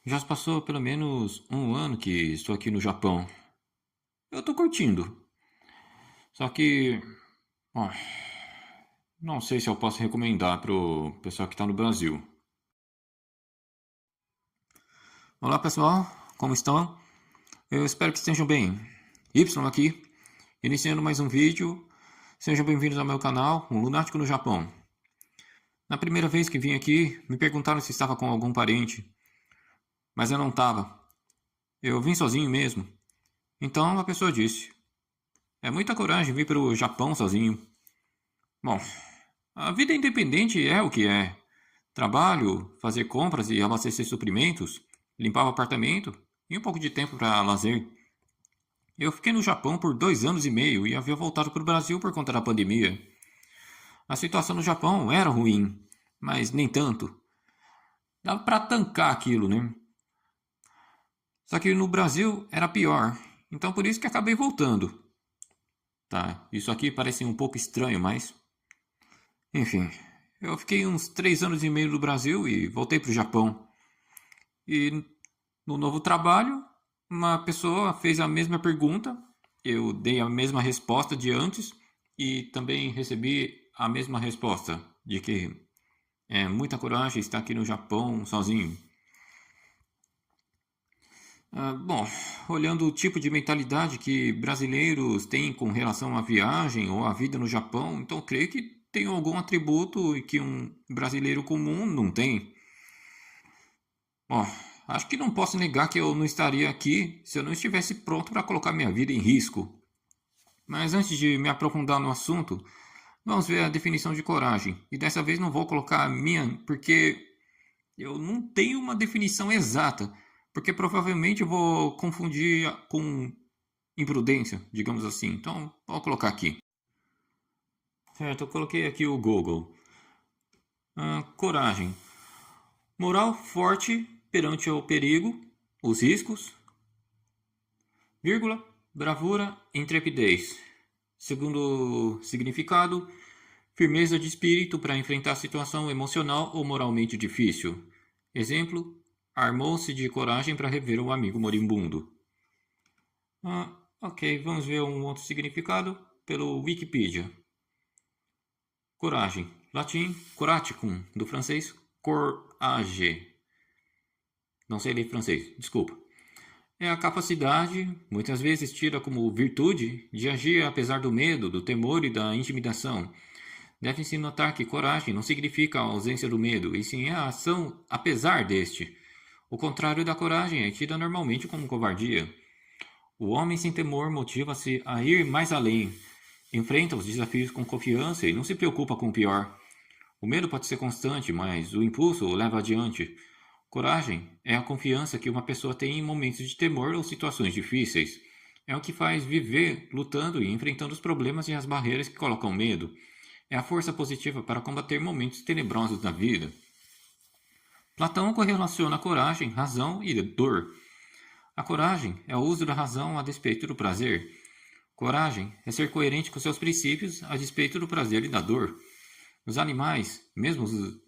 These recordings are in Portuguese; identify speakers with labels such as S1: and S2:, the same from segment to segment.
S1: Já se passou pelo menos um ano que estou aqui no Japão. Eu tô curtindo. Só que, ó, não sei se eu posso recomendar pro pessoal que tá no Brasil. Olá pessoal, como estão? Eu espero que estejam bem. Y aqui, iniciando mais um vídeo. Sejam bem-vindos ao meu canal, um Lunático no Japão. Na primeira vez que vim aqui, me perguntaram se estava com algum parente, mas eu não estava. Eu vim sozinho mesmo. Então a pessoa disse: é muita coragem vir para o Japão sozinho. Bom, a vida independente é o que é. Trabalho, fazer compras e abastecer suprimentos, limpar o apartamento e um pouco de tempo para lazer. Eu fiquei no Japão por 2 anos e meio e havia voltado para o Brasil por conta da pandemia. A situação no Japão era ruim, mas nem tanto. Dava para tancar aquilo, né? Só que no Brasil era pior, então por isso que acabei voltando. Tá, isso aqui parece um pouco estranho, mas enfim, eu fiquei uns 3 anos e meio no Brasil e voltei para o Japão. E no novo trabalho, uma pessoa fez a mesma pergunta, eu dei a mesma resposta de antes e também recebi a mesma resposta de que é muita coragem estar aqui no Japão sozinho. Bom, olhando o tipo de mentalidade que brasileiros têm com relação à viagem ou à vida no Japão, então creio que tem algum atributo que um brasileiro comum não tem. Bom, acho que não posso negar que eu não estaria aqui se eu não estivesse pronto para colocar minha vida em risco. Mas antes de me aprofundar no assunto, vamos ver a definição de coragem. E dessa vez não vou colocar a minha, porque eu não tenho uma definição exata. Porque provavelmente eu vou confundir com imprudência, digamos assim. Então, vou colocar aqui. Certo, eu coloquei aqui o Google. Coragem. Moral forte perante o perigo, os riscos, vírgula, bravura, intrepidez. Segundo significado, firmeza de espírito para enfrentar situação emocional ou moralmente difícil. Exemplo, armou-se de coragem para rever um amigo moribundo. Ok, vamos ver um outro significado pelo Wikipedia. Coragem, latim, coraticum, do francês courage. Não sei ler francês, desculpa. É a capacidade, muitas vezes tida como virtude, de agir apesar do medo, do temor e da intimidação. Deve-se notar que coragem não significa a ausência do medo, e sim a ação apesar deste. O contrário da coragem é tida normalmente como covardia. O homem sem temor motiva-se a ir mais além, enfrenta os desafios com confiança e não se preocupa com o pior. O medo pode ser constante, mas o impulso o leva adiante. Coragem é a confiança que uma pessoa tem em momentos de temor ou situações difíceis. É o que faz viver lutando e enfrentando os problemas e as barreiras que colocam medo. É a força positiva para combater momentos tenebrosos da vida. Platão correlaciona a coragem, razão e dor. A coragem é o uso da razão a despeito do prazer. Coragem é ser coerente com seus princípios a despeito do prazer e da dor. Os animais, mesmo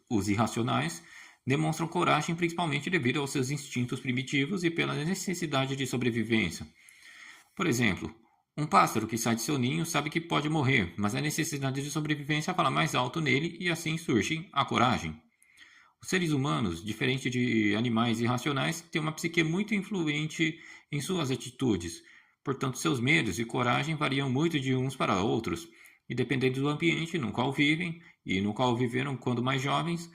S1: os irracionais, demonstram coragem principalmente devido aos seus instintos primitivos e pela necessidade de sobrevivência. Por exemplo, um pássaro que sai de seu ninho sabe que pode morrer, mas a necessidade de sobrevivência fala mais alto nele e assim surge a coragem. Os seres humanos, diferente de animais irracionais, têm uma psique muito influente em suas atitudes. Portanto, seus medos e coragem variam muito de uns para outros, e dependendo do ambiente no qual vivem e no qual viveram quando mais jovens,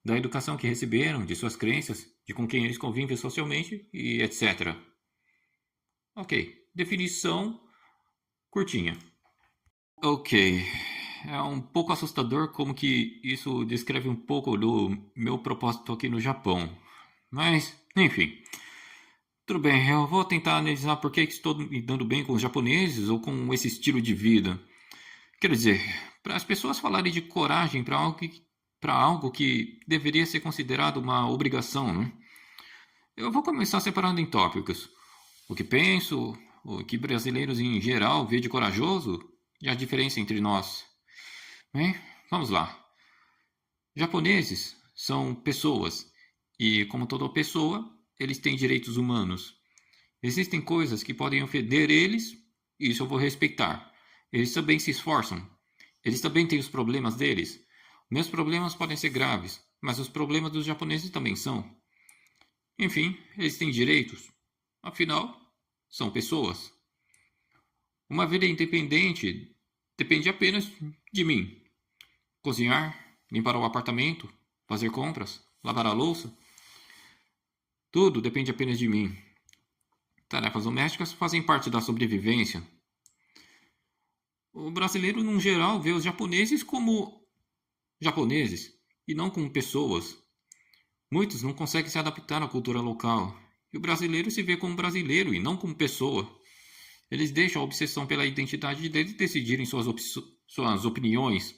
S1: da educação que receberam, de suas crenças, de com quem eles convivem socialmente e etc. Ok, definição curtinha. Ok, é um pouco assustador como que isso descreve um pouco do meu propósito aqui no Japão. Mas, enfim, tudo bem, eu vou tentar analisar por que estou me dando bem com os japoneses ou com esse estilo de vida. Quer dizer, para as pessoas falarem de coragem para algo que deveria ser considerado uma obrigação, né? Eu vou começar separando em tópicos. O que penso, o que brasileiros em geral vê de corajoso e a diferença entre nós. Bem, vamos lá. Japoneses são pessoas e, como toda pessoa, eles têm direitos humanos. Existem coisas que podem ofender eles, e isso eu vou respeitar. Eles também se esforçam. Eles também têm os problemas deles. Meus problemas podem ser graves, mas os problemas dos japoneses também são. Enfim, eles têm direitos. Afinal, são pessoas. Uma vida independente depende apenas de mim. Cozinhar, limpar o apartamento, fazer compras, lavar a louça. Tudo depende apenas de mim. Tarefas domésticas fazem parte da sobrevivência. O brasileiro, no geral, vê os japoneses como japoneses e não como pessoas. Muitos não conseguem se adaptar à cultura local. E o brasileiro se vê como brasileiro e não como pessoa. Eles deixam a obsessão pela identidade deles decidirem suas opiniões.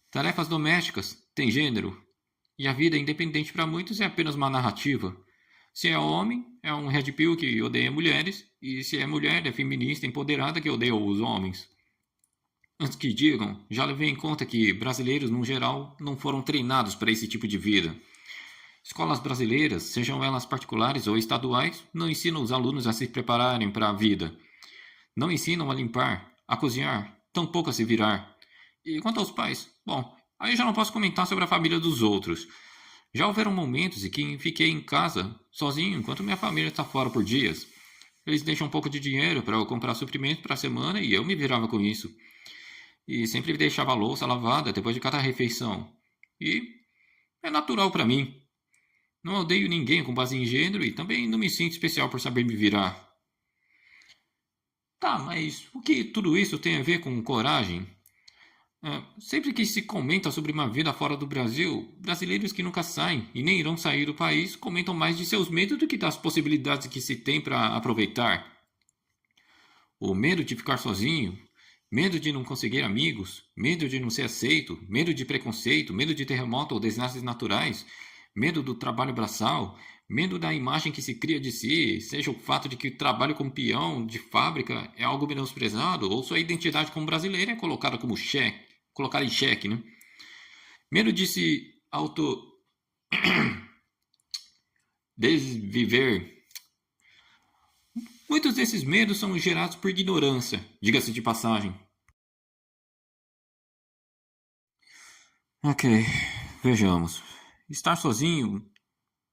S1: Tarefas domésticas têm gênero. E a vida independente para muitos é apenas uma narrativa. Se é homem, é um red pill que odeia mulheres. E se é mulher, é feminista empoderada que odeia os homens. Antes que digam, já levei em conta que brasileiros, no geral, não foram treinados para esse tipo de vida. Escolas brasileiras, sejam elas particulares ou estaduais, não ensinam os alunos a se prepararem para a vida. Não ensinam a limpar, a cozinhar, tampouco a se virar. E quanto aos pais, bom, aí já não posso comentar sobre a família dos outros. Já houveram momentos em que fiquei em casa, sozinho, enquanto minha família está fora por dias. Eles deixam um pouco de dinheiro para eu comprar suprimento para a semana e eu me virava com isso. E sempre deixava a louça lavada depois de cada refeição. E é natural para mim. Não odeio ninguém com base em gênero e também não me sinto especial por saber me virar. Tá, mas o que tudo isso tem a ver com coragem? Sempre que se comenta sobre uma vida fora do Brasil, brasileiros que nunca saem e nem irão sair do país comentam mais de seus medos do que das possibilidades que se tem para aproveitar. O medo de ficar sozinho, medo de não conseguir amigos, medo de não ser aceito, medo de preconceito, medo de terremoto ou desastres naturais, medo do trabalho braçal, medo da imagem que se cria de si, seja o fato de que o trabalho como peão de fábrica é algo menosprezado ou sua identidade como brasileiro é colocada colocada em xeque, né? Medo de se auto desviver. Muitos desses medos são gerados por ignorância, diga-se de passagem. Ok, vejamos. Estar sozinho,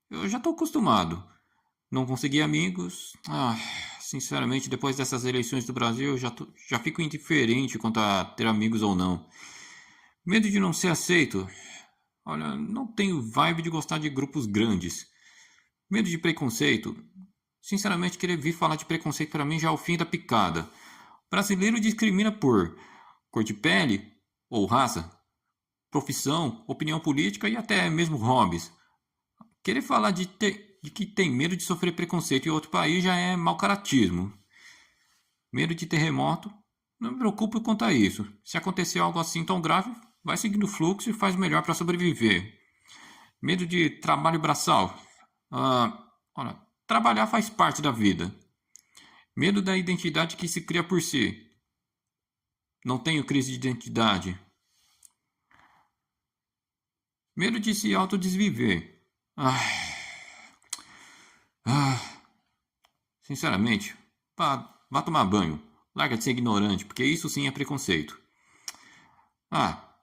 S1: eu já estou acostumado. Não consegui amigos. Sinceramente, depois dessas eleições do Brasil, eu já fico indiferente quanto a ter amigos ou não. Medo de não ser aceito. Olha, não tenho vibe de gostar de grupos grandes. Medo de preconceito. Sinceramente, querer vir falar de preconceito para mim já é o fim da picada. Brasileiro discrimina por cor de pele ou raça, profissão, opinião política e até mesmo hobbies. Querer falar de que tem medo de sofrer preconceito em outro país já é mau caratismo. Medo de terremoto, não me preocupo quanto a isso. Se acontecer algo assim tão grave, vai seguindo o fluxo e faz melhor para sobreviver. Medo de trabalho braçal. Olha, trabalhar faz parte da vida. Medo da identidade que se cria por si. Não tenho crise de identidade. Medo de se autodesviver. Sinceramente, vá tomar banho. Larga de ser ignorante, porque isso sim é preconceito.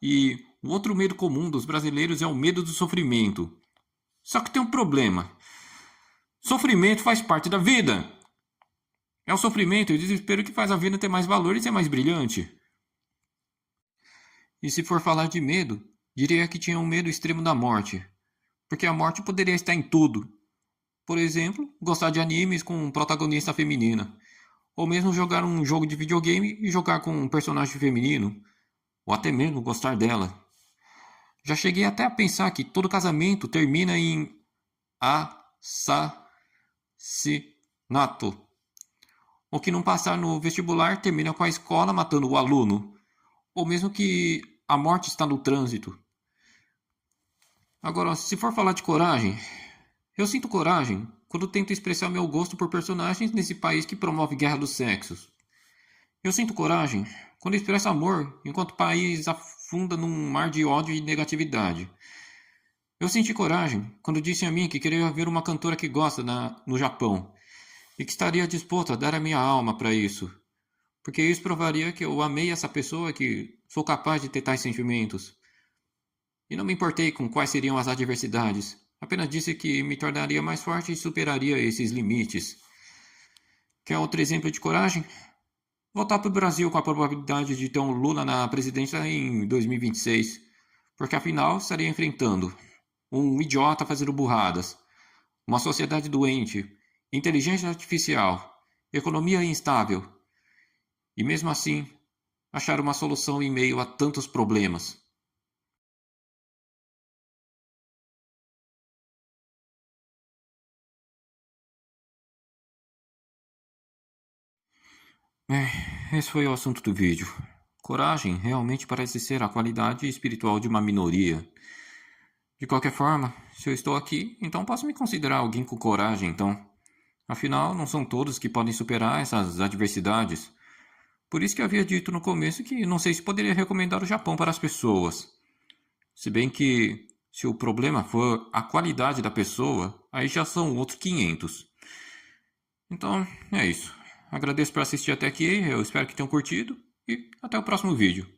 S1: E o outro medo comum dos brasileiros é o medo do sofrimento. Só que tem um problema. Sofrimento faz parte da vida. É o sofrimento e o desespero que faz a vida ter mais valor e ser mais brilhante. E se for falar de medo, diria que tinha um medo extremo da morte. Porque a morte poderia estar em tudo. Por exemplo, gostar de animes com um protagonista feminina. Ou mesmo jogar um jogo de videogame e jogar com um personagem feminino. Ou até mesmo gostar dela. Já cheguei até a pensar que todo casamento termina em assassinato. Ou que não passar no vestibular termina com a escola matando o aluno. Ou mesmo que a morte está no trânsito. Agora, se for falar de coragem, eu sinto coragem quando tento expressar meu gosto por personagens nesse país que promove guerra dos sexos. Eu sinto coragem quando expresso amor enquanto o país afunda num mar de ódio e negatividade. Eu senti coragem quando disse a mim que queria ver uma cantora que gosta no Japão e que estaria disposto a dar a minha alma para isso, porque isso provaria que eu amei essa pessoa, que sou capaz de ter tais sentimentos. E não me importei com quais seriam as adversidades, apenas disse que me tornaria mais forte e superaria esses limites. Quer outro exemplo de coragem? Voltar para o Brasil com a probabilidade de ter um Lula na presidência em 2026, porque afinal estaria enfrentando um idiota fazendo burradas, uma sociedade doente, inteligência artificial, economia instável, e mesmo assim achar uma solução em meio a tantos problemas. Esse foi o assunto do vídeo. Coragem realmente parece ser a qualidade espiritual de uma minoria. De qualquer forma, se eu estou aqui, então posso me considerar alguém com coragem, então. Afinal, não são todos que podem superar essas adversidades. Por isso que eu havia dito no começo que não sei se poderia recomendar o Japão para as pessoas. Se bem que, se o problema for a qualidade da pessoa, aí já são outros 500. Então, é isso. Agradeço por assistir até aqui, eu espero que tenham curtido e até o próximo vídeo.